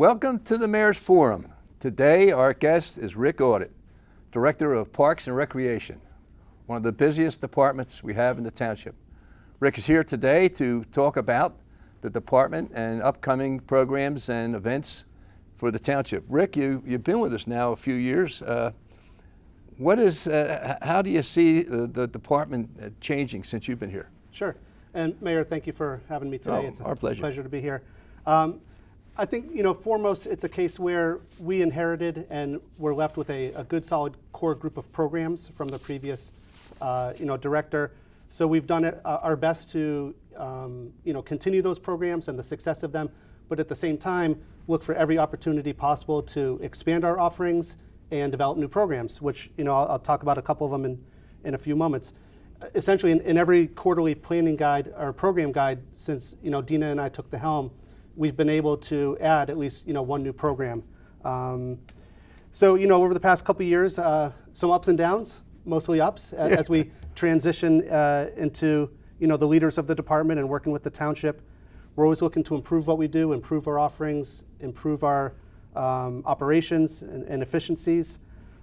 Welcome to the Mayor's Forum. Today our guest is Rick Audet, Director of Parks and Recreation, one of the busiest departments we have in the township. Rick is here today to talk about the department and upcoming programs and events for the township. Rick, you've been with us now a few years. How do you see the department changing since you've been here? Sure. And Mayor, thank you for having me today. It's our pleasure. Pleasure to be here. I think, foremost, it's a case where we inherited and we're left with a good, solid core group of programs from the previous, director. So we've done our best to, continue those programs and the success of them, but at the same time, look for every opportunity possible to expand our offerings and develop new programs, which, I'll talk about a couple of them in a few moments. Essentially, in every quarterly planning guide or program guide since, Dina and I took the helm, we've been able to add at least, one new program. So, over the past couple of years, some ups and downs, mostly ups, as we transition into, the leaders of the department and working with the township. We're always looking to improve what we do, improve our offerings, improve our operations and efficiencies.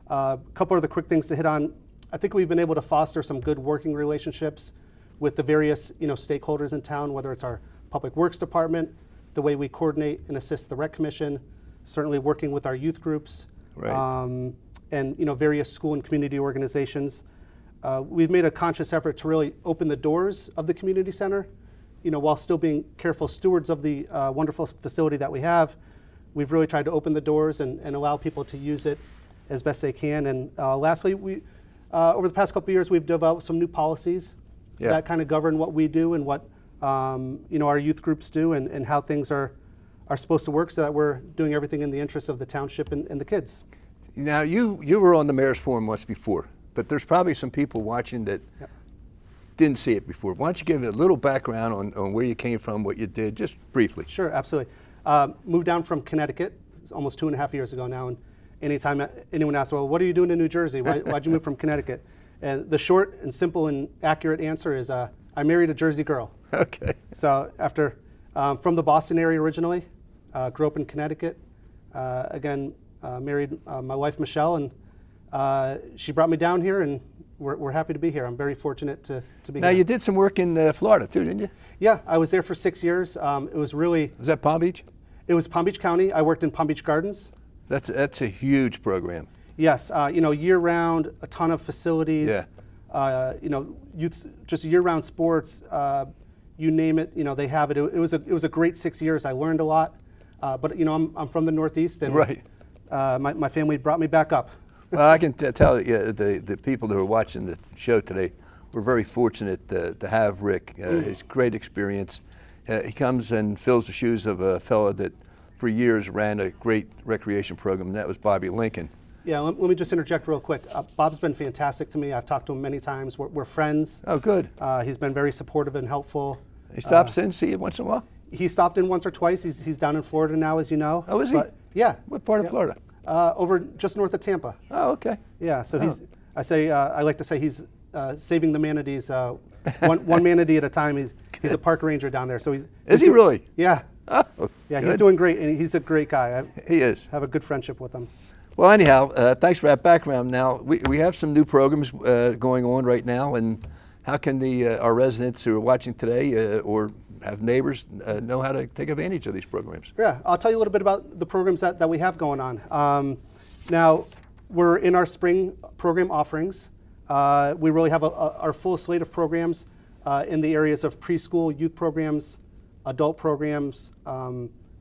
A couple of the quick things to hit on. I think we've been able to foster some good working relationships with the various, stakeholders in town, whether it's our Public Works Department, the way we coordinate and assist the Rec Commission, certainly working with our youth groups, right. And various school and community organizations. We've made a conscious effort to really open the doors of the community center, while still being careful stewards of the wonderful facility that we have. We've really tried to open the doors and allow people to use it as best they can. And lastly, we over the past couple of years, we've developed some new policies that kind of govern what we do and what our youth groups do and how things are supposed to work, so that we're doing everything in the interest of the township and the kids. Now, you were on the Mayor's Forum once before, but there's probably some people watching that didn't see it before. Why don't you give it a little background on where you came from, what you did, just briefly. Sure, absolutely. Moved down from Connecticut. It's almost 2.5 years ago now, and anytime anyone asks, well, what are you doing in New Jersey? Why'd you move from Connecticut? And the short and simple and accurate answer is I married a Jersey girl. Okay. So after, from the Boston area originally, grew up in Connecticut, married my wife Michelle, and she brought me down here, and we're happy to be here. I'm very fortunate to be here. Now, you did some work in Florida too, didn't you? Yeah, I was there for 6 years. It was really... Was that Palm Beach? It was Palm Beach County. I worked in Palm Beach Gardens. That's a huge program. Yes, year-round, a ton of facilities. Yeah. Youth, just year-round sports. You name it, they have it. It was a great 6 years. I learned a lot, but I'm from the Northeast, and right. My family brought me back up. Well, I can tell you, the people who are watching the show today, we're very fortunate to have Rick. His great experience. He comes and fills the shoes of a fellow that for years ran a great recreation program, and that was Bobby Lincoln. Yeah, let me just interject real quick. Bob's been fantastic to me. I've talked to him many times. We're friends. Oh, good. He's been very supportive and helpful. He stops in, see you once in a while? He stopped in once or twice. He's down in Florida now, as you know. Oh, is he? But, yeah. What part of Florida? Over just north of Tampa. Oh, okay. Yeah, so I like to say he's saving the manatees one manatee at a time. He's a park ranger down there. So Is he really? Yeah. Oh, yeah, good. he's doing great, and he's a great guy. He is. Have a good friendship with him. Well, anyhow, thanks for that background. Now, we have some new programs going on right now, and how can our residents who are watching today or have neighbors know how to take advantage of these programs? Yeah, I'll tell you a little bit about the programs that we have going on. Now, we're in our spring program offerings. We really have our full slate of programs in the areas of preschool, youth programs, adult programs,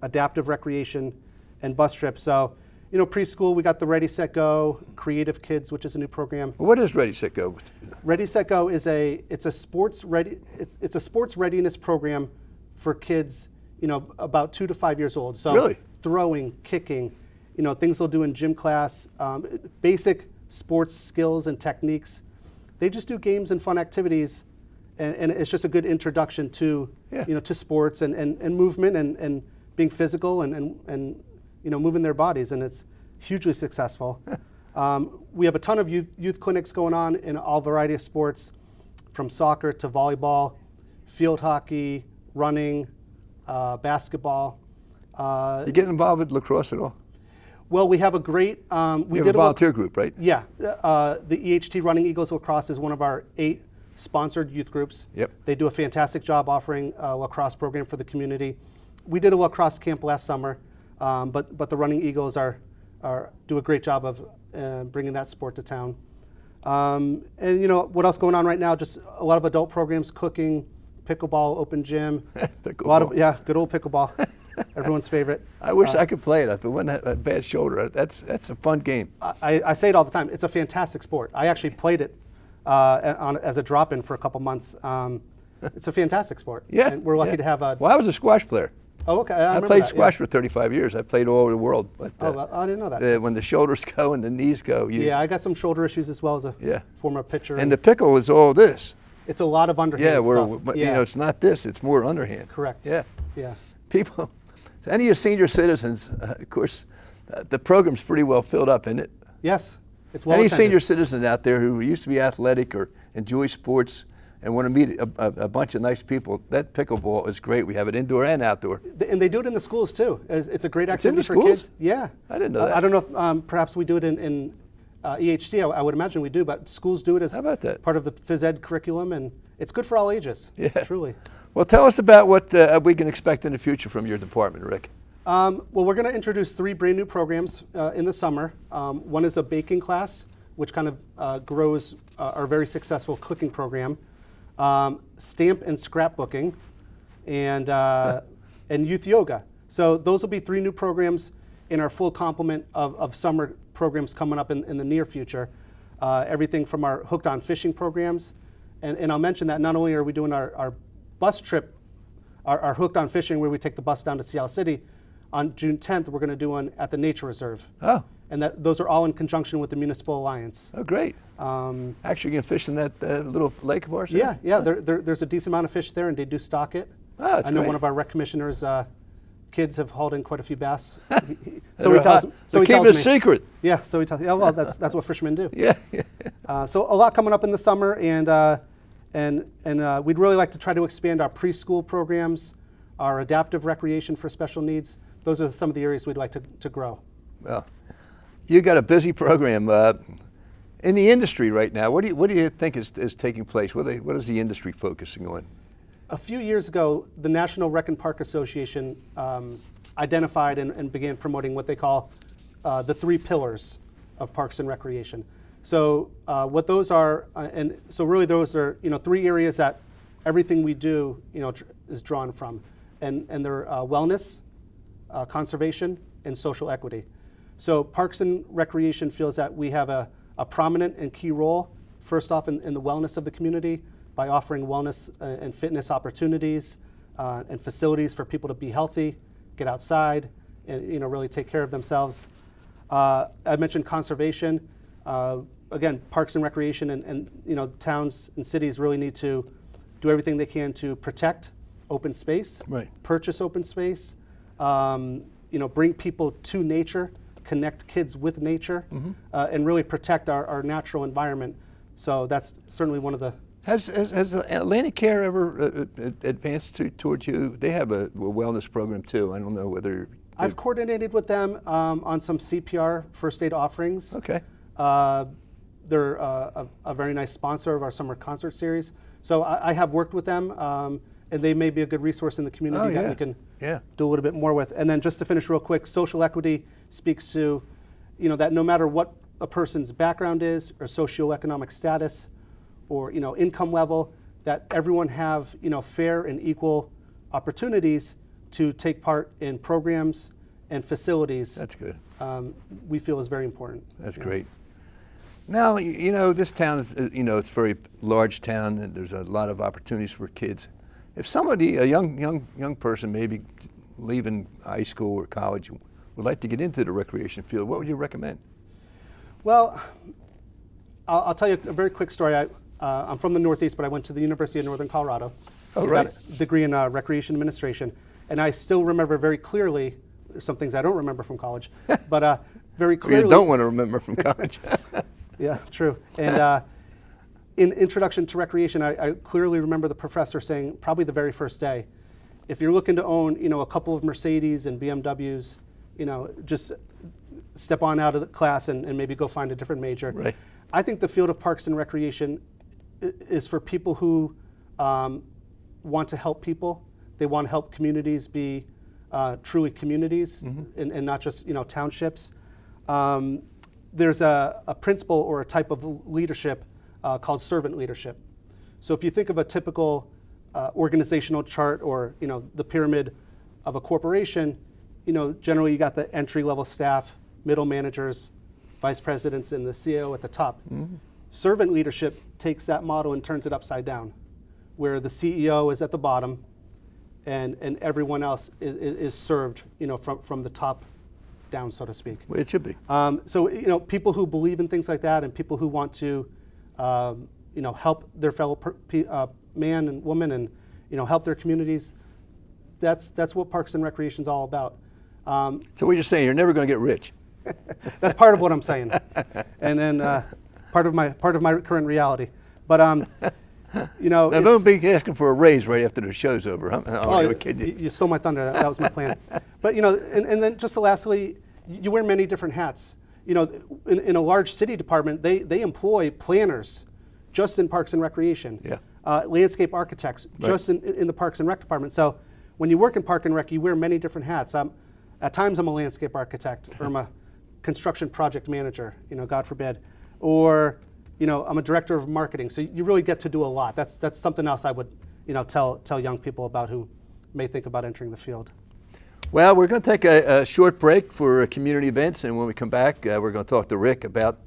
adaptive recreation, and bus trips. So, preschool, we got the Ready, Set, Go, Creative Kids, which is a new program. What is Ready, Set, Go? Ready, Set, Go is a sports readiness program for kids, about 2 to 5 years old. So really? Throwing, kicking, things they'll do in gym class, basic sports skills and techniques. They just do games and fun activities, and it's just a good introduction to to sports and movement and being physical and moving their bodies, and it's hugely successful. We have a ton of youth clinics going on in all variety of sports, from soccer to volleyball, field hockey, running, basketball. You get involved with lacrosse at all? Well, we have a great. We have a volunteer group, right? Yeah, the EHT Running Eagles Lacrosse is one of our 8 sponsored youth groups. Yep. They do a fantastic job offering a lacrosse program for the community. We did a lacrosse camp last summer, but the Running Eagles do a great job of bringing that sport to town. And you know what else going on right now? Just a lot of adult programs, cooking, pickleball, open gym. Pickleball. A lot of good old pickleball. Everyone's favorite. I wish I could play it. If it wasn't a bad shoulder, that's a fun game. I say it all the time. It's a fantastic sport. I actually played it as a drop-in for a couple months. It's a fantastic sport. Yeah. And we're lucky to have a. Well, I was a squash player. Oh, okay. I played squash for 35 years. I played all over the world. But, well, I didn't know that. When the shoulders go and the knees go. Yeah, I got some shoulder issues as well as a former pitcher. And the pickle is all this. It's a lot of underhand stuff. You know, it's not this. It's more underhand. Correct. Yeah. Yeah. People, any of your senior citizens, of course, the program's pretty well filled up, isn't it? Yes. It's well Any attended. senior citizen out there who used to be athletic or enjoy sports and want to meet a bunch of nice people, that pickleball is great. We have it indoor and outdoor. And they do it in the schools too. It's a great It's in activity the for schools? kids. Yeah. I didn't know that. I don't know if perhaps we do it in EHT. I would imagine we do, but schools do it as How about that? part of the phys ed curriculum, and it's good for all ages. Yeah. Truly. Well, tell us about what we can expect in the future from your department, Rick. Well, we're going to introduce 3 brand new programs in the summer. One is a baking class, which kind of grows our very successful cooking program. Stamp and scrapbooking, and youth yoga. So those will be 3 new programs in our full complement of summer programs coming up in the near future. Everything from our Hooked on Fishing programs, and I'll mention that not only are we doing our bus trip, our Hooked on Fishing, where we take the bus down to Seattle City, on June 10th we're going to do one at the Nature Reserve. Oh. And those are all in conjunction with the Municipal Alliance. Oh, great. Actually, you can fish in that little lake of ours? Yeah, yeah. There's a decent amount of fish there, and they do stock it. Oh, that's I know great. one of our rec commissioners' kids have hauled in quite a few bass. So he tells me. Keep it a secret. Yeah, so he tells. Yeah, well, that's what fishermen do. Yeah. So a lot coming up in the summer, and we'd really like to try to expand our preschool programs, our adaptive recreation for special needs. Those are some of the areas we'd like to grow. Well, you got a busy program in the industry right now. What do you think is taking place? What is the industry focusing on? A few years ago, the National Rec and Park Association identified and began promoting what they call the 3 pillars of parks and recreation. So what those are, and so really those are 3 areas that everything we do is drawn from, and they're wellness, conservation, and social equity. So Parks and Recreation feels that we have a prominent and key role, first off in the wellness of the community, by offering wellness and fitness opportunities and facilities for people to be healthy, get outside, and really take care of themselves. I mentioned conservation. Again, Parks and Recreation and towns and cities really need to do everything they can to protect open space, right. Purchase open space, bring people to nature, connect kids with nature, and really protect our natural environment. So that's certainly one of the. Has Atlantic Care ever advanced towards you? They have a wellness program too. I don't know whether. I've coordinated with them on some CPR first aid offerings. Okay. They're a very nice sponsor of our summer concert series. So I have worked with them, and they may be a good resource in the community that we can do a little bit more with. And then just to finish real quick, social equity speaks to, that no matter what a person's background is or socioeconomic status or, income level, that everyone have, fair and equal opportunities to take part in programs and facilities. That's good. We feel is very important. That's great. Now, this town is, it's a very large town, and there's a lot of opportunities for kids. If somebody, a young person, maybe leaving high school or college, would like to get into the recreation field, what would you recommend? Well, I'll tell you a very quick story. I'm from the Northeast, but I went to the University of Northern Colorado. Oh, right. Got a degree in recreation administration, and I still remember very clearly. There's some things I don't remember from college, but very clearly. You don't want to remember from college. Yeah, true. And in Introduction to Recreation, I clearly remember the professor saying, probably the very first day, if you're looking to own, a couple of Mercedes and BMWs, just step on out of the class and maybe go find a different major. Right. I think the field of Parks and Recreation is for people who want to help people. They want to help communities be truly communities and not just townships. There's a principle or a type of leadership called servant leadership. So if you think of a typical organizational chart or the pyramid of a corporation, generally you got the entry-level staff, middle managers, vice presidents, and the CEO at the top. Servant leadership takes that model and turns it upside down, where the CEO is at the bottom and everyone else is served from the top down, so to speak. Well, it should be. So people who believe in things like that and people who want to help their fellow man and woman and help their communities, that's what Parks and Recreation is all about. So what you're saying, you're never going to get rich. That's part of what I'm saying, and then part of my current reality. But Now, don't be asking for a raise right after the show's over. I'm kidding you. You stole my thunder. That was my plan. But and then just lastly, you wear many different hats. In a large city department, they employ planners just in Parks and Recreation. Yeah. Landscape architects just in the Parks and Rec department. So when you work in Park and Rec, you wear many different hats. At times, I'm a landscape architect, or I'm a construction project manager, God forbid, or I'm a director of marketing. So you really get to do a lot. That's something else I would tell young people about who may think about entering the field. Well, we're going to take a short break for community events, and when we come back, we're going to talk to Rick about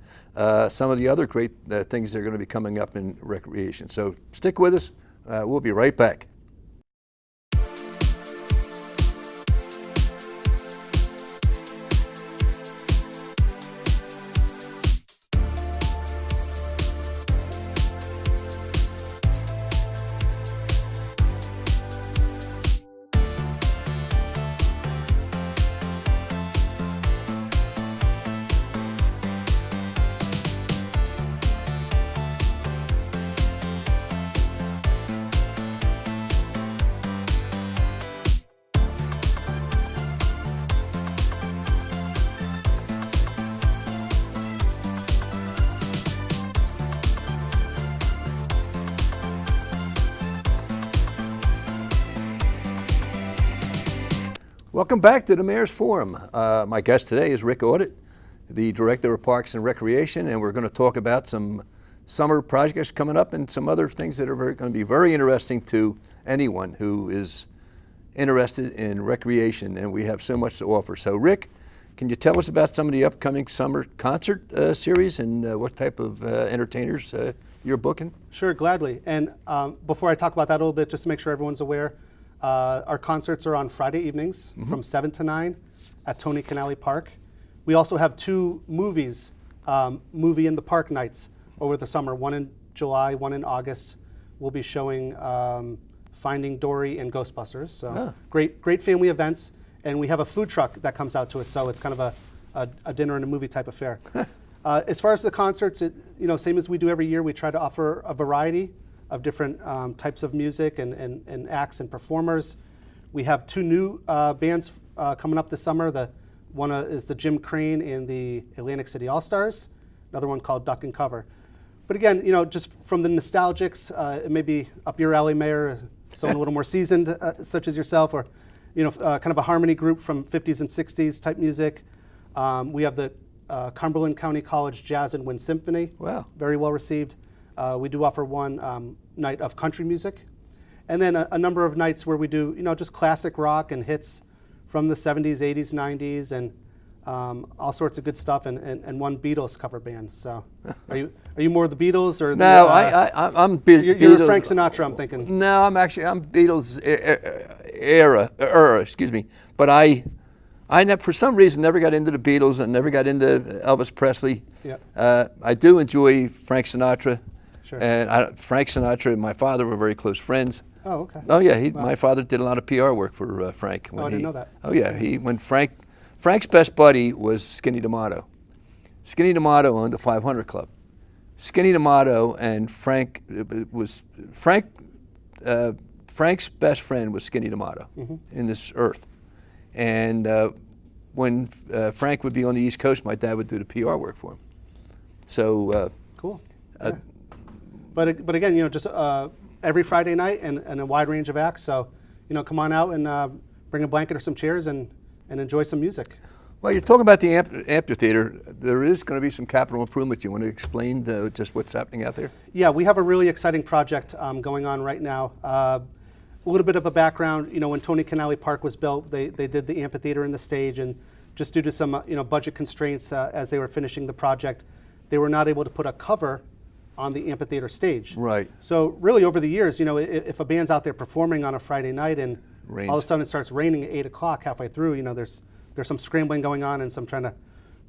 some of the other great things that are going to be coming up in recreation. So stick with us. We'll be right back. Welcome back to the Mayor's Forum. My guest today is Rick Audet, the Director of Parks and Recreation, and we're going to talk about some summer projects coming up and some other things that are going to be very interesting to anyone who is interested in recreation, and we have so much to offer. So Rick, can you tell us about some of the upcoming summer concert series and what type of entertainers you're booking? Sure, gladly. And before I talk about that a little bit, just to make sure everyone's aware, our concerts are on Friday evenings from 7 to 9 at Tony Canale Park. We also have two movies, movie in the park nights over the summer, one in July, one in August. We'll be showing Finding Dory and Ghostbusters. So great family events. And we have a food truck that comes out to it, so it's kind of a dinner and a movie type affair. As far as the concerts, same as we do every year, we try to offer a variety of different types of music and acts and performers. We have two new bands coming up this summer. One is the Jim Crane and the Atlantic City All-Stars, another one called Duck and Cover. But again, just from the nostalgics, it may be up your alley, Mayor, someone a little more seasoned, such as yourself, or kind of a harmony group from 50s and 60s type music. We have the Cumberland County College Jazz and Wind Symphony. Wow. Very well received. We do offer one night of country music, and then a number of nights where we do just classic rock and hits from the 70s, 80s, 90s, and all sorts of good stuff, and one Beatles cover band. So, are you more the Beatles or no? I'm Beatles. You're Frank Sinatra, I'm thinking. No, I'm Beatles era. Excuse me, but I for some reason never got into the Beatles and never got into Elvis Presley. Yeah. I do enjoy Frank Sinatra. Sure. And Frank Sinatra and my father were very close friends. Oh, okay. Oh yeah, my father did a lot of PR work for Frank. I didn't know that. Oh yeah, Frank's best buddy was Skinny D'Amato. Skinny D'Amato owned the 500 Club. Skinny D'Amato and Frank Frank's best friend was Skinny D'Amato in this earth. And when Frank would be on the East Coast, my dad would do the PR work for him. So cool. Yeah. But again, just every Friday night and a wide range of acts. So, come on out and bring a blanket or some chairs and enjoy some music. Well, you're talking about the amphitheater. There is going to be some capital improvement. You want to explain just what's happening out there? Yeah, we have a really exciting project going on right now. A little bit of a background, when Tony Canale Park was built, they did the amphitheater and the stage, and just due to some budget constraints as they were finishing the project, they were not able to put a cover on the amphitheater stage. Right. So really over the years, if a band's out there performing on a Friday night and Rains. all of a sudden it starts raining at 8 o'clock halfway through, there's some scrambling going on and some trying to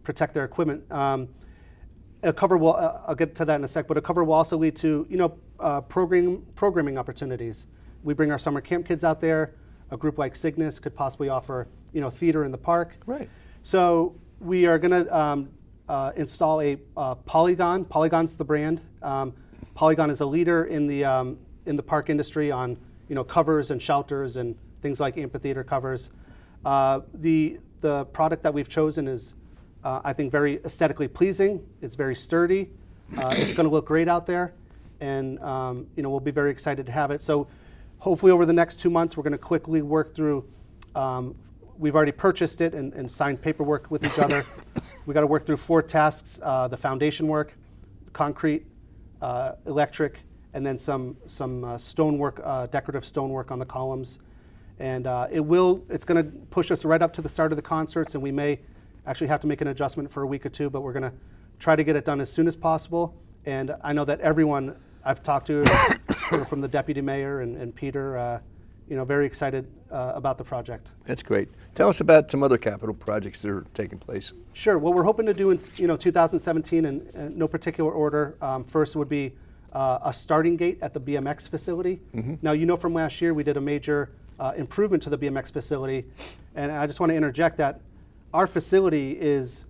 protect their equipment. A cover will, I'll get to that in a sec, but a cover will also lead to, programming opportunities. We bring our summer camp kids out there. A group like Cygnus could possibly offer, theater in the park. Right. So we are going to install a Polygon. Polygon's the brand. Polygon is a leader in the park industry on, covers and shelters and things like amphitheater covers. The product that we've chosen is, I think, very aesthetically pleasing. It's very sturdy. It's going to look great out there, and we'll be very excited to have it. So, hopefully, over the next 2 months, we're going to quickly work through. We've already purchased it and signed paperwork with each other. We got to work through 4 tasks: the foundation work, concrete, electric, and then some stonework, decorative stonework on the columns. And it's going to push us right up to the start of the concerts, and we may actually have to make an adjustment for a week or 2, but we're going to try to get it done as soon as possible. And I know that everyone I've talked to, from the deputy mayor and Peter, very excited about the project. That's great. Tell us about some other capital projects that are taking place. Sure. What we're hoping to do in 2017, in no particular order, first would be a starting gate at the BMX facility. Now, from last year, we did a major improvement to the BMX facility, and I just want to interject that our facility is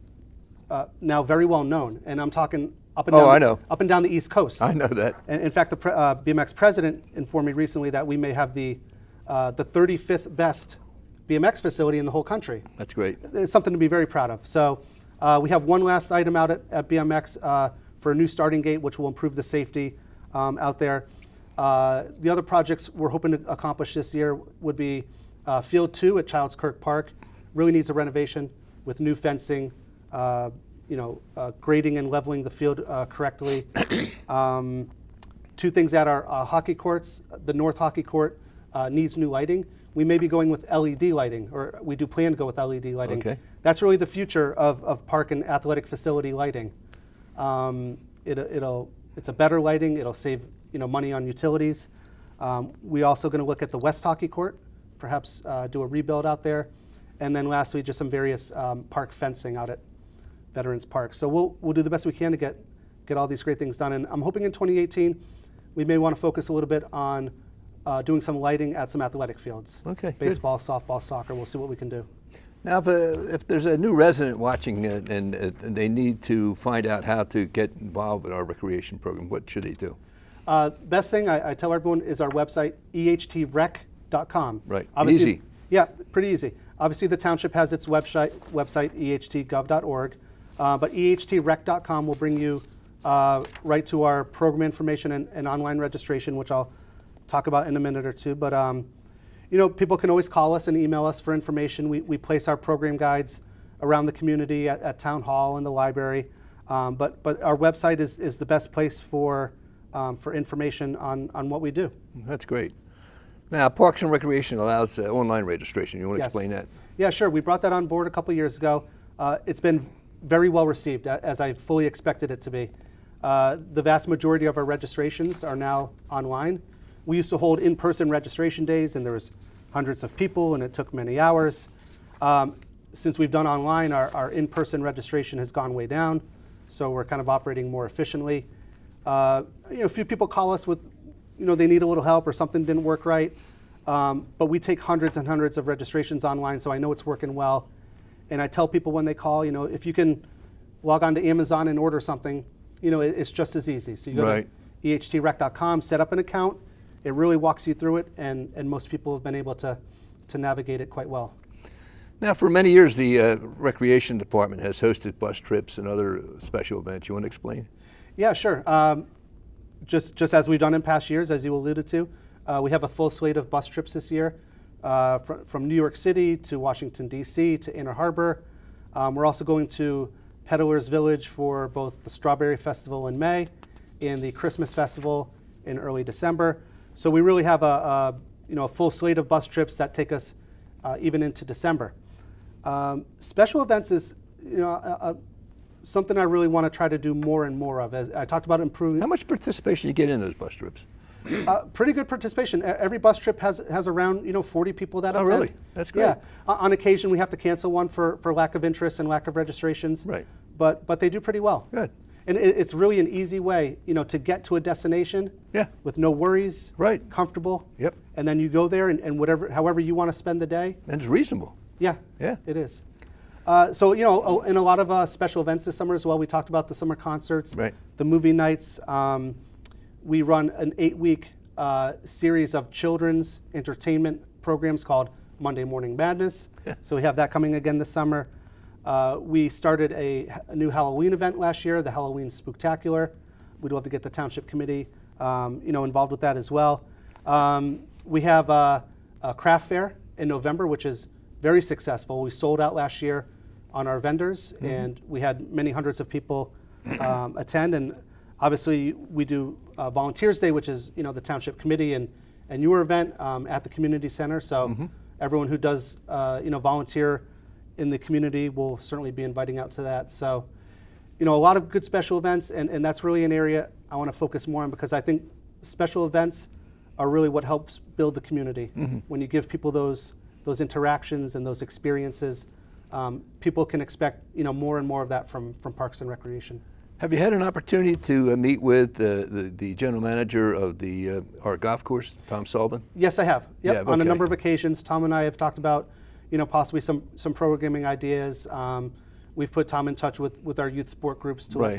now very well known, and I'm talking up and down the East Coast. I know that. And in fact, the BMX president informed me recently that we may have the 35th best BMX facility in the whole country. That's great. It's something to be very proud of. So we have one last item out at BMX for a new starting gate, which will improve the safety out there. The other projects we're hoping to accomplish this year would be Field 2 at Childs Kirk Park. Really needs a renovation with new fencing, grading and leveling the field correctly. 2 things at our hockey courts. The North Hockey Court needs new lighting. We may be going with LED lighting, or we do plan to go with LED lighting. Okay. That's really the future of park and athletic facility lighting. It's a better lighting. It'll save money on utilities. We also going to look at the West Hockey Court, perhaps do a rebuild out there, and then lastly, just some various park fencing out at Veterans Park. So we'll do the best we can to get all these great things done. And I'm hoping in 2018 we may want to focus a little bit on doing some lighting at some athletic fields. Okay. Baseball, softball, soccer. We'll see what we can do. Now, if there's a new resident watching it and they need to find out how to get involved with our recreation program, what should they do? Best thing I tell everyone is our website, EHTrec.com. Right. Obviously, easy. Yeah, pretty easy. Obviously, the township has its website, ehtgov.org, but EHTrec.com will bring you right to our program information and online registration, which I'll talk about in a minute or two. But people can always call us and email us for information. We place our program guides around the community at Town Hall and the library. But our website is the best place for information on what we do. That's great. Now, Parks and Recreation allows online registration. You want to explain that? Yeah, sure. We brought that on board a couple years ago. It's been very well received, as I fully expected it to be. The vast majority of our registrations are now online. We used to hold in-person registration days, and there was hundreds of people, and it took many hours. Since we've done online, our in-person registration has gone way down, so we're kind of operating more efficiently. A few people call us with, they need a little help or something didn't work right, but we take hundreds and hundreds of registrations online, so I know it's working well. And I tell people when they call, if you can log on to Amazon and order something, it's just as easy. So you go to EHTrec.com, set up an account, it really walks you through it, and most people have been able to navigate it quite well. Now, for many years, the Recreation Department has hosted bus trips and other special events. You want to explain? Yeah, sure. Just as we've done in past years, as you alluded to, we have a full slate of bus trips this year, from New York City to Washington, D.C. to Ann Arbor. We're also going to Peddler's Village for both the Strawberry Festival in May and the Christmas Festival in early December. So we really have a full slate of bus trips that take us even into December. Special events is something I really want to try to do more and more of. As I talked about improving. How much participation do you get in those bus trips? Pretty good participation. Every bus trip has around 40 people that attend. Oh, really? That's great. Yeah. On occasion, we have to cancel one for lack of interest and lack of registrations. Right. But they do pretty well. Good. And it's really an easy way, to get to a destination. Yeah. With no worries. Right. Comfortable. Yep. And then you go there and however you want to spend the day. And it's reasonable. Yeah. Yeah. It is. So in a lot of special events this summer as well, we talked about the summer concerts, right. The movie nights. We run an 8-week series of children's entertainment programs called Monday Morning Madness. Yeah. So we have that coming again this summer. We started a new Halloween event last year, the Halloween Spooktacular. We'd love to get the Township Committee involved with that as well. We have a craft fair in November, which is very successful. We sold out last year on our vendors, and we had many hundreds of people attend. And obviously, we do Volunteers Day, which is the Township Committee and your event at the community center. So everyone who does volunteer in the community will certainly be inviting out to that. So a lot of good special events, and that's really an area I want to focus more on, because I think special events are really what helps build the community. When you give people those interactions and those experiences, people can expect more and more of that from Parks and Recreation. Have you had an opportunity to meet with the general manager of our golf course, Tom Sullivan? Yes, I have. Yep. Yeah, On a okay. number of occasions, Tom and I have talked about possibly some programming ideas. We've put Tom in touch with our youth sport groups to Right.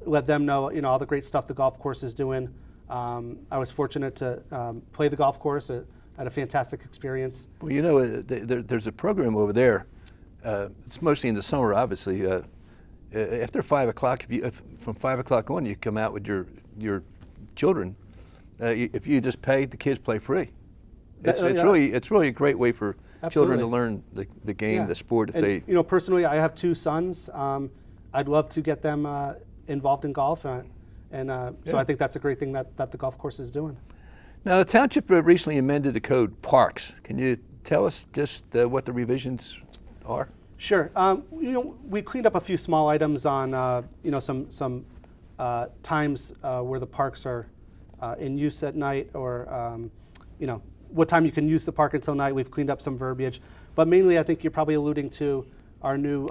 let them know all the great stuff the golf course is doing. I was fortunate to play the golf course. Had a fantastic experience. Well, there's a program over there. It's mostly in the summer, obviously. After 5 o'clock, from 5 o'clock on, you come out with your children. If you just pay, the kids play free. It's really a great way for children to learn the game, the sport. Personally, I have 2 sons. I'd love to get them involved in golf, so I think that's a great thing that the golf course is doing. Now, the township recently amended the code Parks. Can you tell us just what the revisions are? Sure. We cleaned up a few small items on some times where the parks are in use at night, or what time you can use the park until night. We've cleaned up some verbiage, but mainly I think you're probably alluding to our new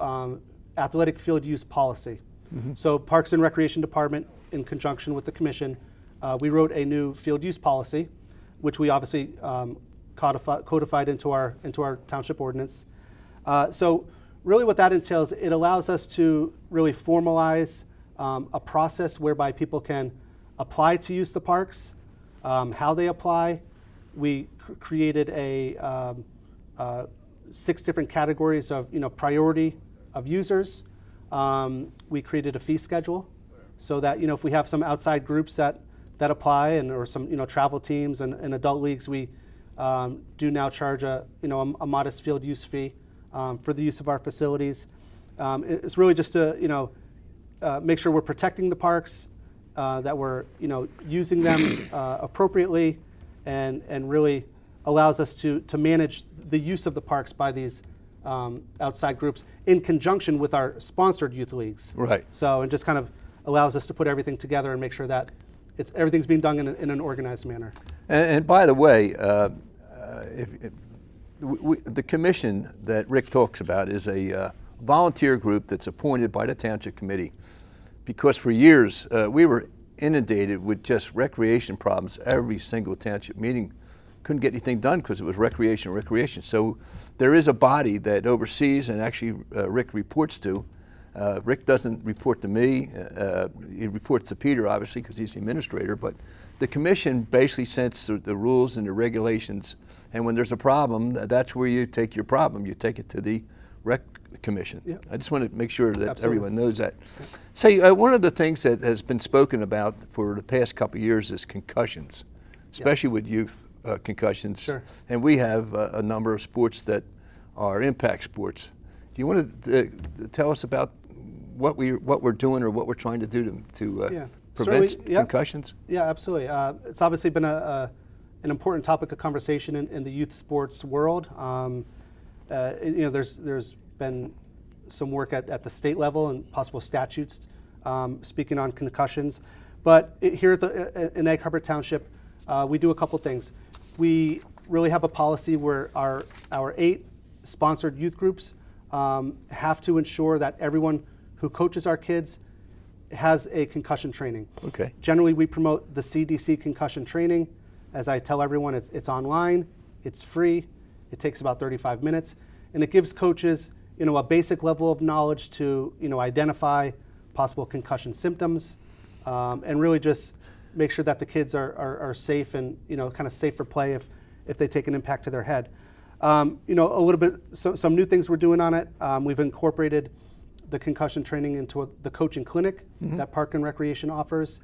athletic field use policy. So Parks and Recreation Department, in conjunction with the Commission, we wrote a new field use policy, which we obviously codified into our township ordinance. So really what that entails, it allows us to really formalize a process whereby people can apply to use the parks, how they apply. We created 6 different categories of priority of users. We created a fee schedule, so that if we have some outside groups that apply, or some travel teams and adult leagues, we do now charge a modest field use fee for the use of our facilities. It's really just to make sure we're protecting the parks, that we're using them appropriately, and really allows us to manage the use of the parks by these outside groups in conjunction with our sponsored youth leagues. Right. So it just kind of allows us to put everything together and make sure that everything's being done in an organized manner. And by the way, the commission that Rick talks about is a volunteer group that's appointed by the Township Committee, because for years we were inundated with just recreation problems. Every single township meeting couldn't get anything done because it was recreation. So there is a body that oversees, and actually Rick reports to. Rick doesn't report to me. He reports to Peter, obviously, because he's the administrator, but the commission basically sets the rules and the regulations, and when there's a problem, that's where you take your problem. You take it to the rec commission. Yep. I just want to make sure that Absolutely. everyone knows that. Say, one of the things that has been spoken about for the past couple of years is concussions, especially with youth concussions. Sure. And we have a number of sports that are impact sports. Do you want to tell us about what we're doing or what we're trying to do to prevent concussions? Yeah, absolutely. It's obviously been an important topic of conversation in the youth sports world. There's been some work at the state level and possible statutes speaking on concussions. But here in Egg Harbor Township, we do a couple things. We really have a policy where our 8 sponsored youth groups have to ensure that everyone who coaches our kids has a concussion training. Okay. Generally, we promote the CDC concussion training. As I tell everyone, it's online, it's free, it takes about 35 minutes, and it gives coaches, a basic level of knowledge to, identify possible concussion symptoms, and really just make sure that the kids are safe and, kind of safe for play if they take an impact to their head. A little bit, some new things we're doing on it. We've incorporated the concussion training into the coaching clinic that Park and Recreation offers.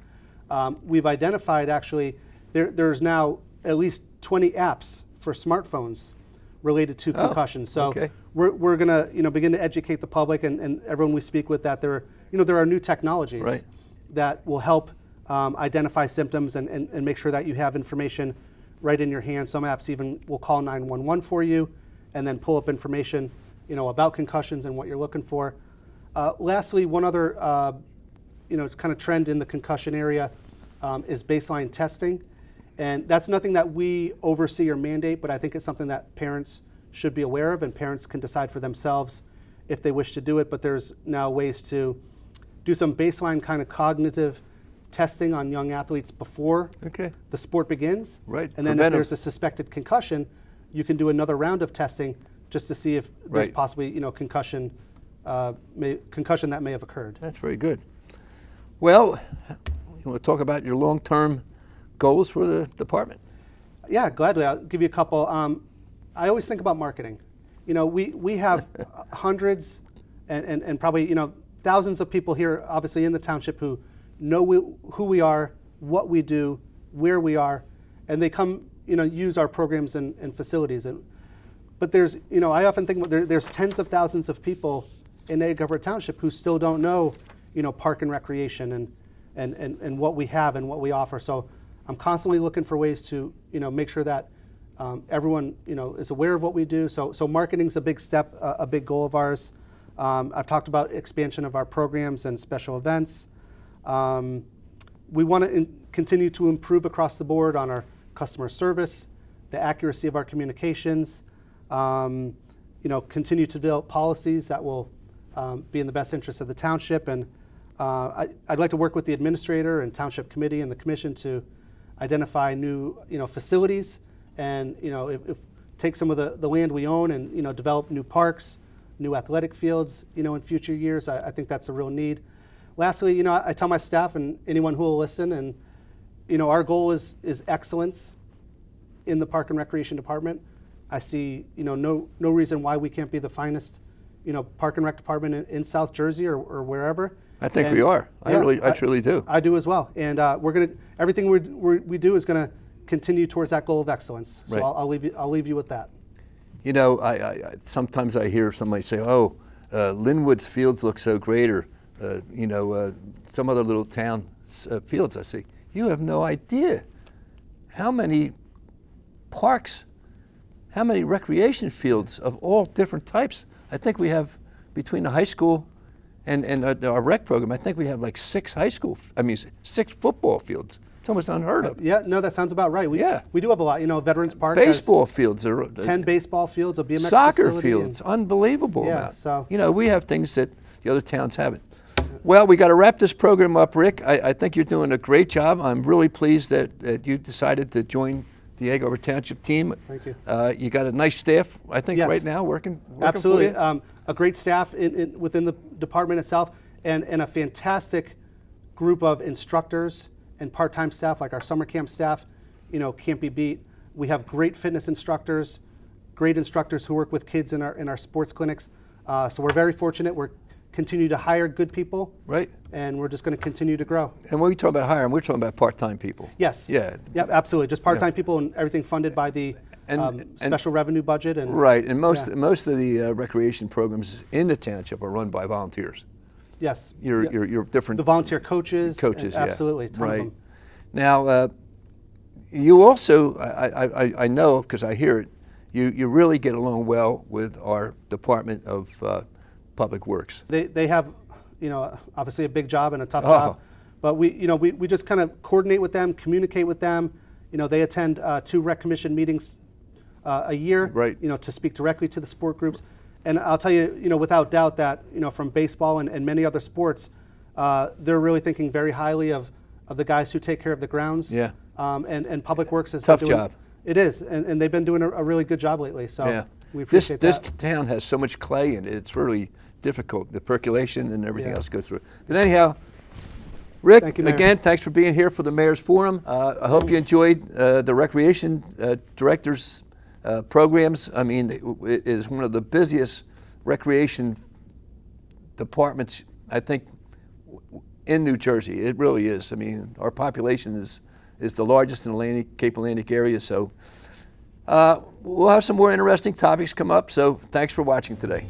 We've identified actually, there's now at least 20 apps for smartphones related to concussion. So we're going to begin to educate the public and everyone we speak with that there are new technologies that will help identify symptoms and make sure that you have information right in your hand. Some apps even will call 911 for you and then pull up information about concussions and what you're looking for. Lastly, one other kind of trend in the concussion area is baseline testing. And that's nothing that we oversee or mandate, but I think it's something that parents should be aware of, and parents can decide for themselves if they wish to do it. But there's now ways to do some baseline kind of cognitive testing on young athletes before the sport begins. Right. And then if there's a suspected concussion, you can do another round of testing just to see if there's possibly concussion that may have occurred. That's very good. Well, you want to talk about your long-term goals for the department? Yeah, gladly. I'll give you a couple. I always think about marketing. We have hundreds and probably thousands of people here, obviously in the township, who know who we are, what we do, where we are, and they come use our programs and facilities. But there's I often think there's tens of thousands of people in Egg Harbor Township who still don't know Park and Recreation and what we have and what we offer. So I'm constantly looking for ways to make sure that everyone is aware of what we do. So marketing's a big step, a big goal of ours. I've talked about expansion of our programs and special events. We want to continue to improve across the board on our customer service, the accuracy of our communications. Continue to develop policies that will be in the best interest of the township. And I'd like to work with the administrator and township committee and the commission to identify new facilities and if take some of the land we own and develop new parks, new athletic fields in future years. I think that's a real need. Lastly, I tell my staff and anyone who will listen, and our goal is excellence in the Park and Recreation Department. I see no reason why we can't be the finest Park and Rec department in South Jersey or wherever. I think we are. I truly do. I do as well. And everything we do is gonna continue towards that goal of excellence. So I'll leave you with that. I sometimes I hear somebody say, "Oh, Linwood's fields look so great," or some other little town fields. I say, you have no idea how many parks, how many recreation fields of all different types. I think we have between the high school and our rec program, I think we have like 6 football fields. It's almost unheard of. Yeah, no, that sounds about right. We do have a lot. Veterans Park baseball fields, 10 baseball fields, a BMX soccer fields, unbelievable amount. So we have things that the other towns haven't. Well, we got to wrap this program up, Rick. I think you're doing a great job. I'm really pleased that you decided to join the Egg Harbor Township team. Thank you. You got a nice staff, I think, right now working Absolutely. for you. A great staff within the department itself, and a fantastic group of instructors and part-time staff, like our summer camp staff, can't be beat. We have great fitness instructors, great instructors who work with kids in our sports clinics. So we're very fortunate. We're continue to hire good people. Right. And we're just going to continue to grow. And when we talk about hiring, we're talking about part-time people. Yes. Yeah. Yep, absolutely. Just part-time people, and everything funded by the special revenue budget. And right. And most of the recreation programs in the township are run by volunteers. Yes. You're different. The volunteer coaches. Coaches, yeah. Absolutely. A ton of right. them. Now, you also, I know because I hear it, you really get along well with our Department of Public Works. They have, obviously a big job and a tough job, but we just kind of coordinate with them, communicate with them. They attend 2 rec commission meetings a year, right. To speak directly to the sport groups. And I'll tell you, without doubt that, from baseball and many other sports, they're really thinking very highly of the guys who take care of the grounds. Yeah. And Public Works has tough been doing, job. It is, and they've been doing a really good job lately. So yeah. we appreciate this that. town has so much clay in it. It's really difficult, the percolation and everything else goes through it. But anyhow, Rick, Thank you, Mayor. again, thanks for being here for the Mayor's Forum. I hope you enjoyed the Recreation Director's programs. I mean, it is one of the busiest recreation departments, I think, in New Jersey. It really is. I mean, our population is the largest in the Cape Atlantic area, so we'll have some more interesting topics come up, so thanks for watching today.